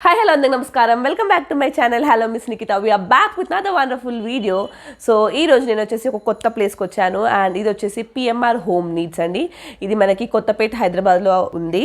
Hi, hello, and namaskaram. Welcome back to my channel HelloMissNikitha. We are back with another wonderful video. So, ee roju nenu vachesi oka kotta place ki vachanu and idi vachesi PMR Home Needs andi. Idi manaki Kothapet Hyderabad lo undi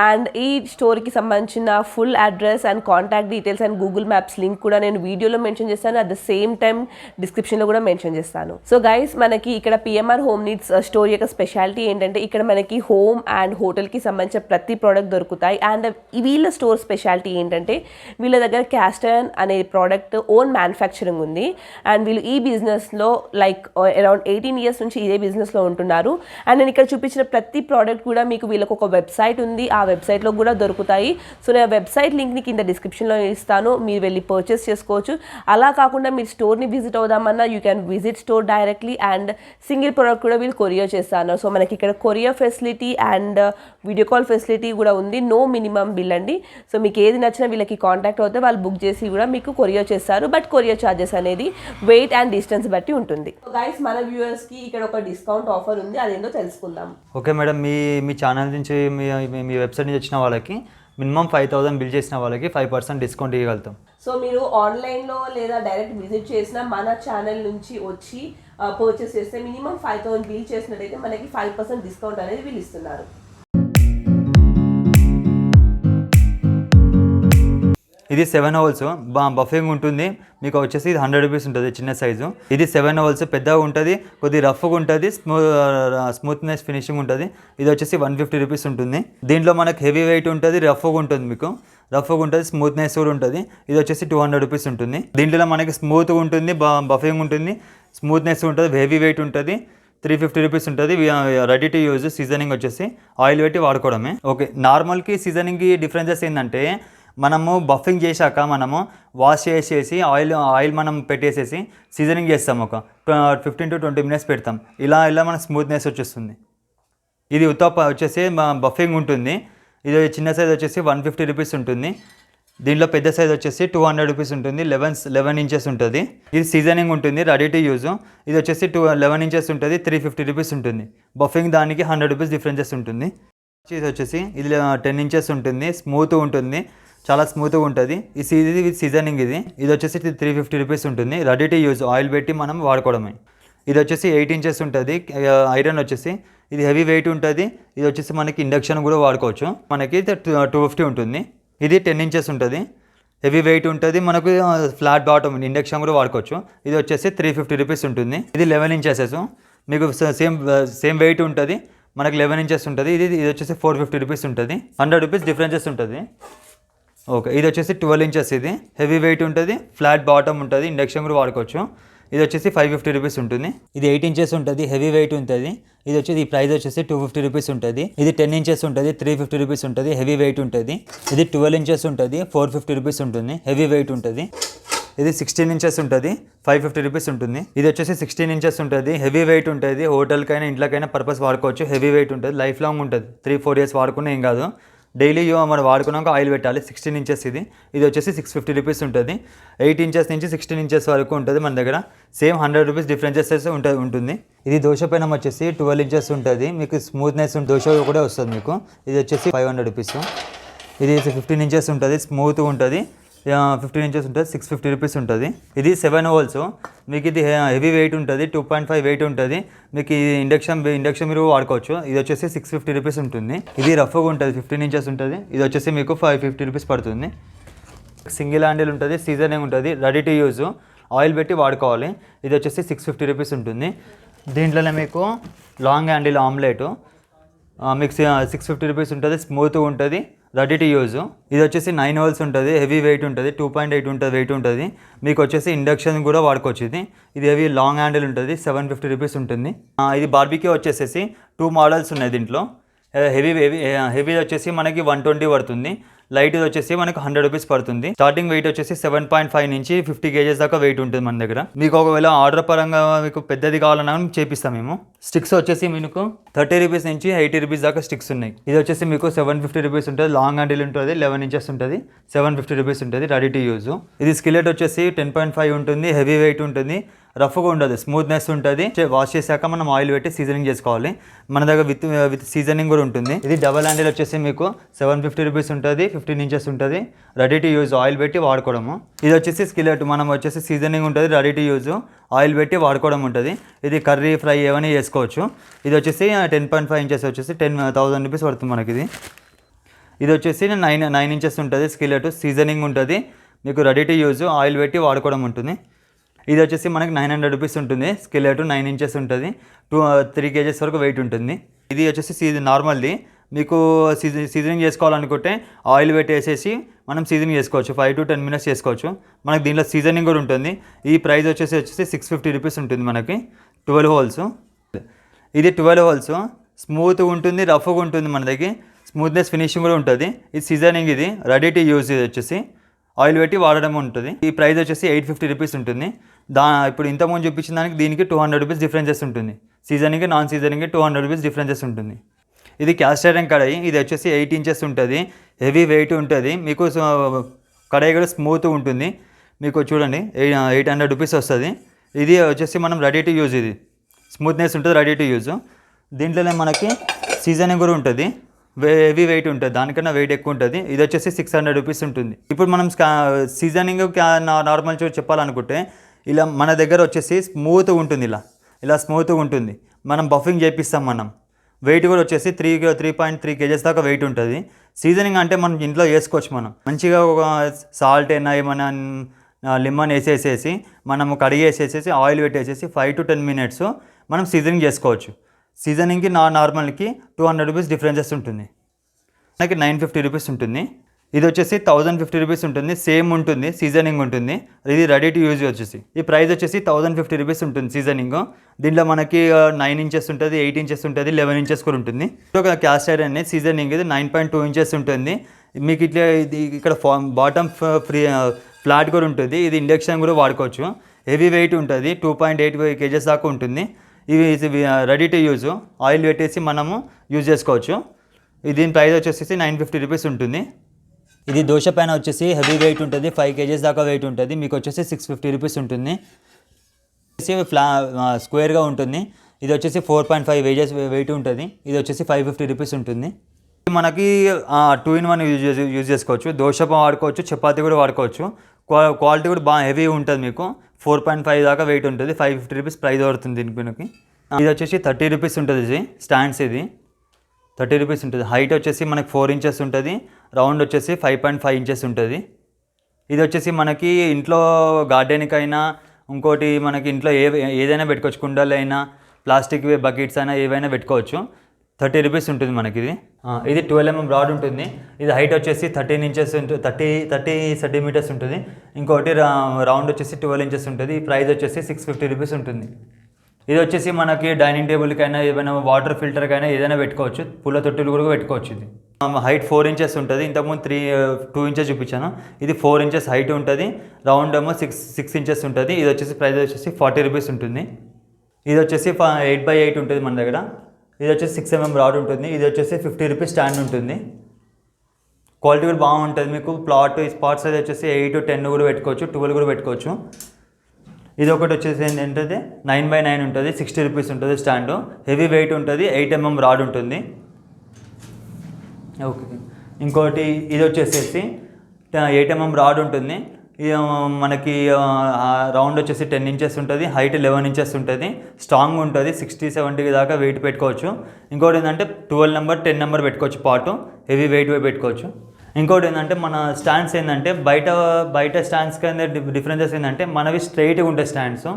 and ee store ki sambandhinchina full address and contact details and Google Maps link kuda nenu video lo mention chestanu, at the same time description lo kuda mention chestanu. So guys, manaki ikkada PMR Home Needs store yokka specialty entante ikkada manaki home and hotel ki sambandhinచిన ప్రతి product దొరుకుతాయి and వీళ్ళ store speciality ఏంటంటే వీళ్ళ దగ్గర క్యాస్టర్న్ అనే product own manufacturing ఉంది and వీళ్ళు ఈ బిజినెస్లో లైక్ అరౌండ్ 18 years నుంచి ఇదే బిజినెస్లో ఉంటున్నారు. అండ్ నేను ఇక్కడ చూపించిన ప్రతి ప్రోడక్ట్ కూడా మీకు వీళ్ళకి ఒక వెబ్సైట్ ఉంది, ఆ వెబ్సైట్లో కూడా దొరుకుతాయి. సో నేను వెబ్సైట్ లింక్ని కింద డిస్క్రిప్షన్లో ఇస్తాను, మీరు వెళ్ళి పర్చేస్ చేసుకోవచ్చు. అలా కాకుండా మీరు స్టోర్ని విజిట్ అవుదామన్నా you can visit store directly and single product కూడా వీళ్ళు కొరియర్ చేస్తాను. సో మనకి ఇక్కడ courier facility and video call facility కూడా ఉంది. నో మినిమం బిల్ అండి. సో మీకు ఏది నచ్చినా వీళ్ళకి కాంటాక్ట్ అవుతే వాళ్ళు బుక్ చేసి కూడా మీకు కొరియర్ చేస్తారు. బట్ కొరియర్ ఛార్జెస్ అనేది వెయిట్ అండ్ డిస్టెన్స్ బట్టి ఉంటుంది. గైస్, మన వ్యూవర్స్ కి ఇక్కడ ఒక డిస్కౌంట్ ఆఫర్ ఉంది, అదేంటో తెలుసుకుందాం. ఓకే మేడం, మీ ఛానల్ నుంచి మీ వెబ్సైట్ నుంచి వచ్చిన వాళ్ళకి మినిమం 5,000 బిల్ చేసిన వాళ్ళకి 5% డిస్కౌంట్ ఇవ్వగలుగుతాం. సో మీరు ఆన్లైన్లో లేదా డైరెక్ట్ విజిట్ చేసిన మన ఛానల్ నుంచి వచ్చి పర్చేస్ చేస్తే మినిమం 5,000 బిల్ చేసినట్టయితే మనకి 5% డిస్కౌంట్ అనేది వీళ్ళు ఇస్తున్నారు. ఇది 7 holes బఫింగ్ ఉంటుంది. మీకు వచ్చేసి ఇది 100 రూపీస్ ఉంటుంది చిన్న సైజు. ఇది 7 holes పెద్దగా ఉంటుంది, కొద్దిగా రఫ్గా ఉంటుంది, స్మూత్నెస్ ఫినిషింగ్ ఉంటుంది. ఇది వచ్చేసి 150 రూపీస్ ఉంటుంది. దీంట్లో మనకు హెవీ వెయిట్ ఉంటుంది, రఫ్గా ఉంటుంది, మీకు రఫ్గా ఉంటుంది, స్మూత్నెస్ కూడా ఉంటుంది. ఇది వచ్చేసి 200 రూపీస్ ఉంటుంది. దీంట్లో మనకి స్మూత్గా ఉంటుంది, బఫింగ్ ఉంటుంది, స్మూత్నెస్ ఉంటుంది, హెవీ వెయిట్ ఉంటుంది. 350 రూపీస్ ఉంటుంది. Ready to use. సీజనింగ్ వచ్చేసి ఆయిల్ పెట్టి వాడుకోవడమే. ఓకే, నార్మల్కి సీజనింగ్కి డిఫరెన్సెస్ ఏంటంటే మనము బఫింగ్ చేశాక మనము వాష్ చేసేసి ఆయిల్ మనం పెట్టేసేసి సీజనింగ్ చేస్తాం. ఒక 15 to 20 minutes పెడతాం. ఇలా మన స్మూత్నెస్ వచ్చేస్తుంది. ఇది వచ్చేసి బఫింగ్ ఉంటుంది. ఇది చిన్న సైజ్ వచ్చేసి 150 రూపీస్ ఉంటుంది. దీంట్లో పెద్ద సైజ్ వచ్చేసి 200 రూపీస్ ఉంటుంది. 11 inches ఉంటుంది. ఇది సీజనింగ్ ఉంటుంది, రెడీ టు యూజ్. ఇది వచ్చేసి 11 inches ఉంటుంది, 350 రూపీస్ ఉంటుంది. బఫింగ్ దానికి 100 రూపీస్ డిఫరెన్సెస్ ఉంటుంది. ఇది వచ్చేసి ఇది 10 inches ఉంటుంది, స్మూత్ ఉంటుంది, చాలా స్మూత్గా ఉంటుంది. ఇది సీజనింగ్. ఇది వచ్చేసి 350 రూపీస్ ఉంటుంది. రెడీ టు యూజ్, ఆయిల్ పెట్టి మనం వాడుకోవడమే. ఇది వచ్చేసి 8 inches ఉంటుంది. ఐరన్ వచ్చేసి ఇది హెవీ వెయిట్ ఉంటుంది. ఇది వచ్చేసి మనకి ఇండక్షన్ కూడా వాడుకోవచ్చు. మనకి 250 ఉంటుంది. ఇది 10 inches ఉంటుంది, హెవీ వెయిట్ ఉంటుంది, మనకు ఫ్లాట్ బాటమ్, ఇండక్షన్ కూడా వాడుకోవచ్చు. ఇది వచ్చేసి 350 రూపీస్ ఉంటుంది. ఇది 11 inches, మీకు సేమ్ వెయిట్ ఉంటుంది, మనకి 11 inches ఉంటుంది. ఇది వచ్చేసి 450 రూపీస్ ఉంటుంది. 100 రూపీస్ డిఫరెన్సెస్ ఉంటుంది. ఓకే, ఇది వచ్చేసి 12 inches. ఇది హెవీ వెయిట్ ఉంటుంది, ఫ్లాట్ బాటమ్ ఉంటుంది, ఇండక్షన్ కూడా వాడుకోవచ్చు. ఇది వచ్చేసి 550 రూపీస్ ఉంటుంది. ఇది 8 inches ఉంటుంది, హెవీ వెయిట్ ఉంటుంది. ఇది వచ్చేసి ఈ ప్రైస్ వచ్చేసి 250 రూపీస్ ఉంటుంది. ఇది 10 inches ఉంటుంది, 350 రూపీస్ ఉంటుంది, హెవీ వెయిట్ ఉంటుంది. ఇది 12 inches ఉంటుంది, 450 రూపీస్ ఉంటుంది, హెవీ వెయిట్ ఉంటుంది. ఇది 16 inches ఉంటుంది, 550 రూపీస్ ఉంటుంది. ఇది వచ్చేసి 16 inches ఉంటుంది, హెవీ వెయిట్ ఉంటుంది, హోటల్కైనా ఇంట్లోకైనా పర్పస్ వాడుకోవచ్చు. హెవీ వెయిట్ ఉంటుంది, లైఫ్ లాంగ్ ఉంటుంది, 3-4 years వాడుకున్నా ఏం కాదు. డైలీ మనం వాడుకున్నాక ఆయిల్ పెట్టాలి. 16 inches ఇది వచ్చేసి 650 రూపీస్ ఉంటుంది. 8 inches నుంచి 16 inches వరకు ఉంటుంది మన దగ్గర. సేమ్ 100 రూపీస్ డిఫరెన్సెస్ ఉంటుంది. ఇది దోశ పైన వచ్చేసి 12 inches ఉంటుంది, మీకు స్మూత్నెస్ దోశ కూడా వస్తుంది మీకు. ఇది వచ్చేసి 500 రూపీస్. ఇది 15 inches ఉంటుంది, స్మూత్గా ఉంటుంది, 15 inches ఉంటుంది, 650 రూపీస్ ఉంటుంది. ఇది 7 holes, మీకు ఇది హెవీ వెయిట్ ఉంటుంది, 2.5 వెయిట్ ఉంటుంది, మీకు ఈ ఇండక్షన్ మీరు వాడుకోవచ్చు. ఇది వచ్చేసి 650 రూపీస్ ఉంటుంది. ఇది రఫ్గా ఉంటుంది, 15 inches ఉంటుంది. ఇది వచ్చేసి మీకు 550 రూపీస్ పడుతుంది. సింగిల్ హ్యాండిల్ ఉంటుంది, సీజనింగ్ ఉంటుంది, రెడీ టు యూజ్, ఆయిల్ పెట్టి వాడుకోవాలి. ఇది వచ్చేసి 650 రూపీస్ ఉంటుంది. దీంట్లోనే మీకు లాంగ్ హ్యాండిల్ ఆమ్లెట్ మీకు 650 రూపీస్ ఉంటుంది, స్మూత్గా ఉంటుంది, రెడీ టు యూజ్. ఇది వచ్చేసి 9 holes ఉంటుంది, హెవీ వెయిట్ ఉంటుంది, 2.8 ఉంటుంది, వెయిట్ ఉంటుంది. మీకు వచ్చేసి ఇండక్షన్ కూడా వాడుకోవచ్చు. ఇది హెవీ లాంగ్ హ్యాండిల్ ఉంటుంది, 750 రూపీస్ ఉంటుంది. ఇది బార్బిక్యూ వచ్చేసేసి 2 models ఉన్నాయి దీంట్లో. హెవీ వచ్చేసి మనకి 120 పడుతుంది, లైట్ వచ్చేసి మనకు 100 రూపీస్ పడుతుంది. స్టార్టింగ్ వెయిట్ వచ్చేసి 7.5 నుంచి 50 kgs దాకా వెయిట్ ఉంటుంది మన దగ్గర. మీకు ఒకవేళ ఆర్డర్ పరంగా మీకు పెద్దది కావాలన్నా చేపిస్తాం మేము. స్టిక్స్ వచ్చేసి మీకు 30 రూపీస్ నుంచి 80 రూపీస్ దాకా స్టిక్స్ ఉన్నాయి. ఇది వచ్చేసి మీకు 750 రూపీస్ ఉంటుంది, లాంగ్ హ్యాండిల్ ఉంటుంది, 11 inches ఉంటుంది, 750 రూపీస్ ఉంటుంది, రెడీ టు యూజ్. ఇది స్కిలెట్ వచ్చేసి 10.5 ఉంటుంది, హెవీ వెయిట్ ఉంటుంది, రఫ్గా ఉండదు, స్మూత్నెస్ ఉంటుంది. వాష్ చేశాక మనం ఆయిల్ పెట్టి సీజనింగ్ చేసుకోవాలి. మన దగ్గర విత్ సీజనింగ్ కూడా ఉంటుంది. ఇది డబల్ హ్యాండిల్ వచ్చేసి మీకు 750 రూపీస్ ఉంటుంది, 15 ఇంచెస్ ఉంటుంది, రెడీ టు యూజ్, ఆయిల్ పెట్టి వాడుకోవడము. ఇది వచ్చేసి స్కిలెట్, మనం వచ్చేసి సీజనింగ్ ఉంటుంది, రెడీ టు యూజ్, ఆయిల్ పెట్టి వాడుకోవడం ఉంటుంది. ఇది కర్రీ ఫ్రై ఏమైనా చేసుకోవచ్చు. ఇది వచ్చేసి 10.5 ఇంచెస్ వచ్చేసి 10,000 రూపీస్ పడుతుంది మనకి. ఇది వచ్చేసి 9 ఇంచెస్ ఉంటుంది, స్కిలెట్, సీజనింగ్ ఉంటుంది, మీకు రెడీ టు యూజ్, ఆయిల్ పెట్టి వాడుకోవడం ఉంటుంది. ఇది వచ్చేసి మనకి 900 రూపీస్ ఉంటుంది, స్కిలెట్ 9 ఇంచెస్ ఉంటుంది, 3 kgs వరకు వెయిట్ ఉంటుంది. ఇది వచ్చేసి నార్మల్ది, మీకు సీజనింగ్ చేసుకోవాలనుకుంటే ఆయిల్ పెట్టేసేసి మనం సీజనింగ్ చేసుకోవచ్చు, 5 to 10 minutes చేసుకోవచ్చు. మనకి దీంట్లో సీజనింగ్ కూడా ఉంటుంది. ఈ ప్రైస్ వచ్చేసి 650 రూపీస్ ఉంటుంది మనకి. 12 holes. ఇది 12 holes, స్మూత్గా ఉంటుంది, రఫ్గా ఉంటుంది, మన దగ్గర స్మూత్నెస్ ఫినిషింగ్ కూడా ఉంటుంది. ఇది సీజనింగ్, ఇది రెడీ టు యూజ్, ఇది వచ్చేసి ఆయిల్ పెట్టి వాడడం ఉంటుంది. ఈ ప్రైస్ వచ్చేసి 850 రూపీస్ ఉంటుంది. ఇప్పుడు ఇంతకుముందు చూపించిన దానికి దీనికి 200 రూపీస్ డిఫరెన్సెస్ ఉంటుంది. Seasoning non seasoning 200 rupees differences ఉంటుంది. ఇది క్యాస్ట్ ఐరన్ కడాయి, ఇది వచ్చేసి 8 ఇంచెస్ ఉంటుంది, హెవీ వెయిట్ ఉంటుంది, మీకు కడాయి కూడా స్మూత్ ఉంటుంది. మీకు చూడండి 800 రూపీస్ వస్తుంది. ఇది వచ్చేసి మనం రెడీ టు యూజ్, ఇది స్మూత్నెస్ ఉంటుంది, రెడీ టు యూజ్. దీంట్లోనే మనకి సీజనింగ్ కూడా ఉంటుంది, హెవీ వెయిట్ ఉంటుంది, దానికన్నా వెయిట్ ఎక్కువ ఉంటుంది. ఇది వచ్చేసి 600 రూపీస్ ఉంటుంది. ఇప్పుడు మనం సీజనింగ్ నార్మల్ చెప్పాలనుకుంటే ఇలా మన దగ్గర వచ్చేసి స్మూత్గా ఉంటుంది, ఇలా స్మూత్గా ఉంటుంది. మనం బఫింగ్ చేపిస్తాం, మనం వెయిట్ కూడా వచ్చేసి 3.3 kgs దాకా వెయిట్ ఉంటుంది. సీజనింగ్ అంటే మనం ఇంట్లో వేసుకోవచ్చు, మనం మంచిగా ఒక సాల్ట్ అయినా ఏమైనా లెమన్ వేసేసేసి మనము కడిగేసేసేసి ఆయిల్ పెట్టేసేసి 5 to 10 minutes మనం సీజనింగ్ చేసుకోవచ్చు. సీజనింగ్కి నార్మల్కి 200 రూపీస్ డిఫరెన్సెస్ ఉంటుంది. మనకి 950 రూపీస్ ఉంటుంది. ఇది వచ్చేసి 1050 రూపీస్ ఉంటుంది, సేమ్ ఉంటుంది, సీజనింగ్ ఉంటుంది. ఇది రెడీ టు యూజ్ వచ్చేసి ఈ ప్రైస్ వచ్చేసి 1050 రూపీస్ ఉంటుంది సీజనింగ్. దీంట్లో మనకి 9 ఇంచెస్ ఉంటుంది, 8 ఇంచెస్ ఉంటుంది, 11 ఇంచెస్ కూడా ఉంటుంది. ఒక క్యాస్ట్ ఐరన్ సీజనింగ్ ఇది 9.2 ఇంచెస్ ఉంటుంది. మీకు ఇట్లా ఇది ఇక్కడ బాటమ్ ఫ్లాట్ కూడా ఉంటుంది. ఇది ఇండక్షన్ కూడా వాడుకోవచ్చు. హెవీ వెయిట్ ఉంటుంది, 2.8 kgs దాకా ఉంటుంది. ఇవి రెడీ టు యూజ్, ఆయిల్ పెట్టేసి మనము యూజ్ చేసుకోవచ్చు. దీని ప్రైస్ వచ్చేసి 950 రూపీస్ ఉంటుంది. ఇది దోశ పైన వచ్చేసి హెవీ వెయిట్ ఉంటుంది, 5 kgs దాకా వెయిట్ ఉంటుంది, మీకు వచ్చేసి 650 రూపీస్ ఉంటుంది. స్క్వేర్గా ఉంటుంది. ఇది వచ్చేసి 4.5 kgs వెయిట్ ఉంటుంది. ఇది వచ్చేసి 550 రూపీస్ ఉంటుంది. మనకి 2-in-1 యూజ్ చేసుకోవచ్చు. దోశ వాడుకోవచ్చు, చపాతీ కూడా వాడుకోవచ్చు. క్వాలిటీ కూడా బాగా హెవీ ఉంటుంది, మీకు 4.5 దాకా వెయిట్ ఉంటుంది, 550 రూపీస్ ప్రైస్ పడుతుంది దీనికి. ఇది వచ్చేసి 30 రూపీస్ ఉంటుంది. ఇది స్టాండ్స్, ఇది 30 రూపీస్ ఉంటుంది. హైట్ వచ్చేసి మనకి 4 ఇంచెస్ ఉంటుంది, రౌండ్ వచ్చేసి 5.5 ఇంచెస్ ఉంటుంది. ఇది వచ్చేసి మనకి ఇంట్లో గార్డెన్కి అయినా ఇంకోటి మనకి ఇంట్లో ఏదైనా పెట్టుకోవచ్చు, కుండలైనా ప్లాస్టిక్ బకెట్స్ అయినా ఏవైనా పెట్టుకోవచ్చు. 30 రూపీస్ ఉంటుంది మనకి. ఇది 12 mm రాడ్ ఉంటుంది. ఇది హైట్ వచ్చేసి 13 ఇంచెస్ ఉంటుంది, 30 సెంటీమీటర్స్ ఉంటుంది. ఇంకోటి రౌండ్ వచ్చేసి 12 ఇంచెస్ ఉంటుంది. ఈ ప్రైస్ వచ్చేసి 650 రూపీస్ ఉంటుంది. ఇది వచ్చేసి మనకి డైనింగ్ టేబుల్కైనా ఏమైనా వాటర్ ఫిల్టర్కైనా ఏదైనా పెట్టుకోవచ్చు, పూల తొట్టులు కూడా పెట్టుకోవచ్చు. ఇది హైట్ 4 ఇంచెస్ ఉంటుంది. ఇంతకుముందు 2 ఇంచెస్ చూపించాను. ఇది 4 ఇంచెస్ హైట్ ఉంటుంది, రౌండ్ ఏమో 6 ఇంచెస్ ఉంటుంది. ఇది వచ్చేసి ప్రైస్ వచ్చేసి 40 రూపీస్ ఉంటుంది. ఇది వచ్చేసి 8x8 ఉంటుంది మన దగ్గర. ఇది వచ్చేసి 6 mm రాడ్ ఉంటుంది. ఇది వచ్చేసి 50 రూపీస్ స్టాండ్ ఉంటుంది. క్వాలిటీ కూడా బాగుంటుంది. మీకు స్పాట్ సైజ్ వచ్చేసి 8 to 10 కూడా పెట్టుకోవచ్చు, 12 కూడా పెట్టుకోవచ్చు. ఇది ఒకటి వచ్చేసి ఏంటంటే 9x9 ఉంటుంది, 60 రూపీస్ ఉంటుంది స్టాండ్. హెవీ వెయిట్ ఉంటుంది, 8 mm రాడ్ ఉంటుంది. ఓకే, ఇంకోటి ఇది వచ్చేసేసి 8 mm రాడ్ ఉంటుంది. ఇది మనకి రౌండ్ వచ్చేసి 10 ఇంచెస్ ఉంటుంది, హైట్ 11 ఇంచెస్ ఉంటుంది, స్ట్రాంగ్ ఉంటుంది, 60-70 దాకా వెయిట్ పెట్టుకోవచ్చు. ఇంకోటి ఏంటంటే 12 నెంబర్ 10 నెంబర్ పెట్టుకోవచ్చు, పాటు హెవీ వెయిట్ పెట్టుకోవచ్చు. ఇంకోటి ఏంటంటే మన స్టాండ్స్ ఏంటంటే బయట స్టాండ్స్ కింద డిఫరెన్సెస్ ఏంటంటే మనవి స్ట్రైట్గా ఉంటాయి స్టాండ్స్.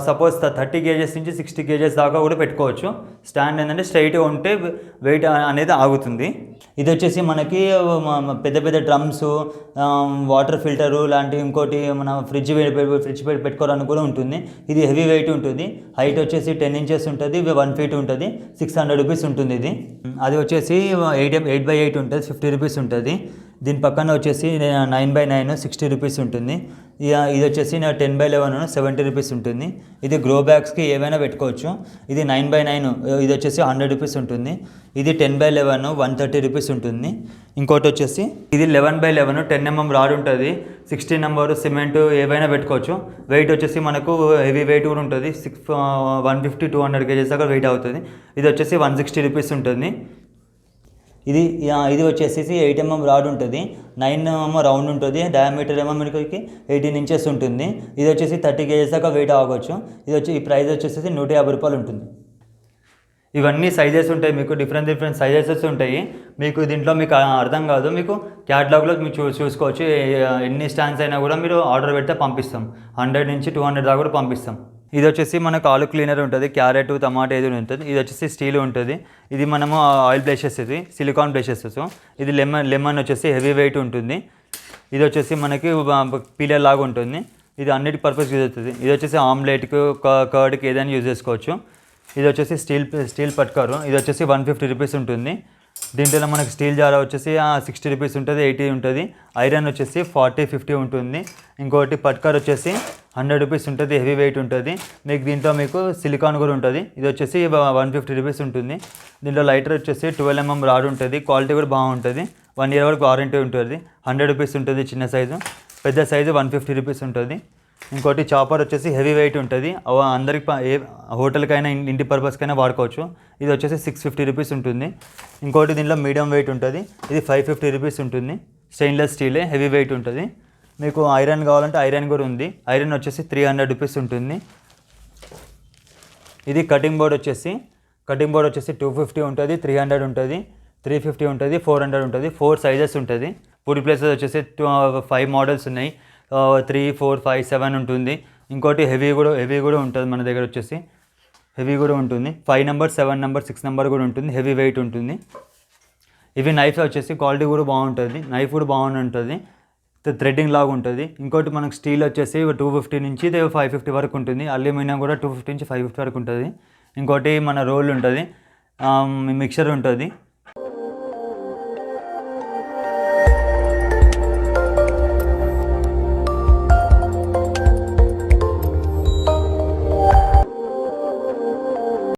సపోజ్ 30 kgs నుంచి 60 kgs దాకా కూడా పెట్టుకోవచ్చు. స్టాండ్ ఏంటంటే స్ట్రైట్గా ఉంటే వెయిట్ అనేది ఆగుతుంది. ఇది వచ్చేసి మనకి పెద్ద పెద్ద డ్రమ్స్, వాటర్ ఫిల్టరు లాంటి, ఇంకోటి మన ఫ్రిడ్జ్ పెట్టుకోవడానికి కూడా ఉంటుంది. ఇది హెవీ వెయిట్ ఉంటుంది. హైట్ వచ్చేసి 10 ఇంచెస్ ఉంటుంది, 1 feet ఉంటుంది, 600 రూపీస్ ఉంటుంది. ఇది అది వచ్చేసి 8x8 ఉంటుంది, 50 రూపీస్ ఉంటుంది. దీని పక్కన వచ్చేసి 9x9 60 రూపీస్ ఉంటుంది. ఇది వచ్చేసి 10x11 70 రూపీస్ ఉంటుంది. ఇది గ్రో బ్యాగ్స్కి ఏవైనా పెట్టుకోవచ్చు. ఇది 9x9, ఇది వచ్చేసి 100 రూపీస్ ఉంటుంది. ఇది 10x11 130 రూపీస్ ఉంటుంది. ఇంకోటి వచ్చేసి ఇది 11x11 10 mm రాడ్ ఉంటుంది, 16 నెంబర్ సిమెంట్ ఏవైనా పెట్టుకోవచ్చు. వెయిట్ వచ్చేసి మనకు హెవీ వెయిట్ కూడా ఉంటుంది, 150-200 kgs దాకా వెయిట్ అవుతుంది. ఇది వచ్చేసి 160 రూపీస్ ఉంటుంది. ఇది ఇది వచ్చేసి 8 mm రాడ్ ఉంటుంది, 9 ఏమో రౌండ్ ఉంటుంది, డయామీటర్ ఏమో మనకి 18 ఇంచెస్ ఉంటుంది. ఇది వచ్చేసి 30 kgs దాకా వెయిట్ ఆగవచ్చు. ఈ ప్రైస్ వచ్చేసి 150 రూపాయలు ఉంటుంది. ఇవన్నీ సైజెస్ ఉంటాయి, మీకు డిఫరెంట్ సైజెస్ ఉంటాయి. మీకు దీంట్లో మీకు అర్థం కాదు, మీకు క్యాటలాగ్లో మీరు చూసుకోవచ్చు. ఎన్ని స్టాండ్స్ అయినా కూడా మీరు ఆర్డర్ పెడితే పంపిస్తాం. 100 నుంచి 200 దాకా కూడా పంపిస్తాం. ఇది వచ్చేసి మనకు ఆలు క్లీనర్ ఉంటుంది, క్యారెట్ టమాటా ఏది ఉంటుంది. ఇది వచ్చేసి స్టీల్ ఉంటుంది. ఇది మనము ఆయిల్ బ్రషెస్, ఇది సిలికాన్ బ్రషెస్. ఇది లెమన్ వచ్చేసి హెవీ వెయిట్ ఉంటుంది. ఇది వచ్చేసి మనకి పీలర్ లాగా ఉంటుంది. ఇది అన్నిటి పర్పస్ యూజ్ అవుతుంది. ఇది వచ్చేసి ఆమ్లెట్కి కర్డ్కి ఏదైనా యూజ్ చేసుకోవచ్చు. ఇది వచ్చేసి స్టీల్ పట్కారు. ఇది వచ్చేసి 150 రూపీస్ ఉంటుంది. దీంట్లో మనకి స్టీల్ జార్ వచ్చేసి 60 రూపీస్ ఉంటుంది, 80 ఉంటుంది. ఐరన్ వచ్చేసి 40-50 ఉంటుంది. ఇంకోటి పట్కార్ వచ్చేసి 100 రూపీస్ ఉంటుంది, హెవీ వెయిట్ ఉంటుంది. దీంట్లో మీకు సిలికాన్ కూడా ఉంటుంది. ఇది వచ్చేసి 150 రూపీస్ ఉంటుంది. దీంట్లో లైటర్ వచ్చేసి 12 mm రాడ్ ఉంటుంది, క్వాలిటీ కూడా బాగుంటుంది. 1 year వరకు వారంటీ ఉంటుంది. 100 రూపీస్ ఉంటుంది చిన్న సైజు, పెద్ద సైజు 150 రూపీస్ ఉంటుంది. ఇంకోటి చాపర్ వచ్చేసి హెవీ వెయిట్ ఉంటుంది, అందరికి ఏ హోటల్కైనా ఇంటి పర్పస్కైనా వాడుకోవచ్చు. ఇది వచ్చేసి 650 రూపీస్ ఉంటుంది. ఇంకోటి దీంట్లో మీడియం వెయిట్ ఉంటుంది, ఇది 550 రూపీస్ ఉంటుంది. స్టెయిన్లెస్ స్టీలే, హెవీ వెయిట్ ఉంటుంది. మీకు ఐరన్ కావాలంటే ఐరన్ కూడా ఉంది. ఐరన్ వచ్చేసి 300 రూపీస్ ఉంటుంది. ఇది కటింగ్ బోర్డ్ వచ్చేసి 250 ఉంటుంది, 300 ఉంటుంది, 350 ఉంటుంది, 400 ఉంటుంది. 4 సైజెస్ ఉంటుంది. పూరి ప్లేసెస్ వచ్చేసి 5 మోడల్స్ ఉన్నాయి. 3, 4, 5, 7 ఉంటుంది. ఇంకోటి హెవీ కూడా ఉంటుంది మన దగ్గర వచ్చేసి, హెవీ కూడా ఉంటుంది. 5 నెంబర్, 7 నెంబర్, 6 నెంబర్ కూడా ఉంటుంది, హెవీ వెయిట్ ఉంటుంది. ఇవి నైఫ్ వచ్చేసి క్వాలిటీ కూడా బాగుంటుంది, నైఫ్ కూడా బాగుంటుంది, థ్రెడ్డింగ్ లాగా ఉంటుంది. ఇంకోటి మనకు స్టీల్ వచ్చేసి 250 నుంచి 550 వరకు ఉంటుంది. అల్యూమినియం కూడా 250 నుంచి 550 వరకు ఉంటుంది. ఇంకోటి మన రోల్ ఉంటుంది, మిక్చర్ ఉంటుంది.